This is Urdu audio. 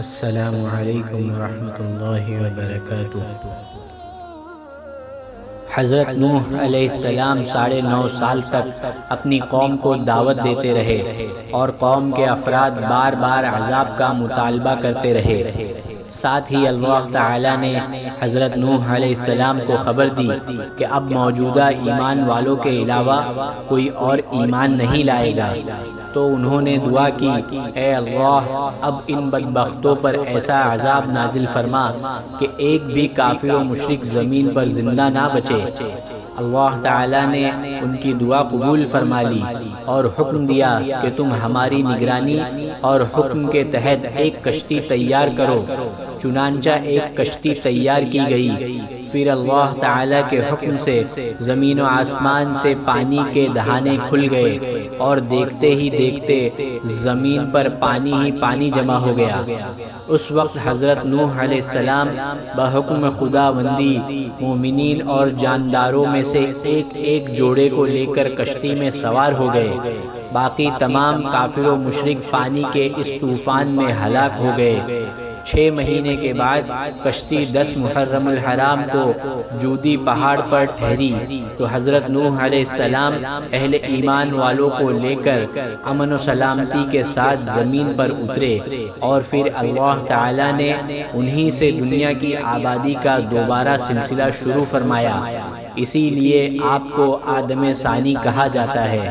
السلام علیکم ورحمۃ اللہ وبرکاتہ۔ حضرت نوح علیہ السلام 9.5 سال تک اپنی قوم کو دعوت دیتے رہے اور قوم کے افراد بار بار عذاب کا مطالبہ کرتے رہے۔ ساتھ ہی اللہ تعالیٰ نے حضرت نوح علیہ السلام کو خبر دی کہ اب موجودہ ایمان والوں کے علاوہ کوئی اور ایمان نہیں لائے گا، تو انہوں نے دعا کی، اے اللہ اب ان بدبختوں پر ایسا عذاب نازل فرما کہ ایک بھی کافر و مشرک زمین پر زندہ نہ بچے۔ اللہ تعالیٰ نے ان کی دعا قبول فرما لی اور حکم دیا کہ تم ہماری نگرانی اور حکم کے تحت ایک کشتی تیار کرو۔ چنانچہ ایک کشتی تیار کی گئی۔ پھر اللہ تعالیٰ کے حکم سے زمین و آسمان سے پانی کے دہانے کھل گئے اور دیکھتے ہی دیکھتے زمین پر پانی ہی پانی جمع ہو گیا۔ اس وقت حضرت نوح علیہ السلام بحکم خداوندی مومنین اور جانداروں میں سے ایک جوڑے کو لے کر کشتی میں سوار ہو گئے۔ باقی تمام کافر و مشرک پانی کے اس طوفان میں ہلاک ہو گئے۔ 6 مہینے کے بعد کشتی 10 محرم الحرام کو جودی پہاڑ پر ٹھہری تو حضرت نوح علیہ السلام اہل ایمان والوں کو لے کر امن و سلامتی کے ساتھ زمین پر اترے، اور پھر اللہ تعالیٰ نے انہی سے دنیا کی آبادی کا دوبارہ سلسلہ شروع فرمایا۔ اسی لیے آپ کو آدم ثانی کہا جاتا ہے۔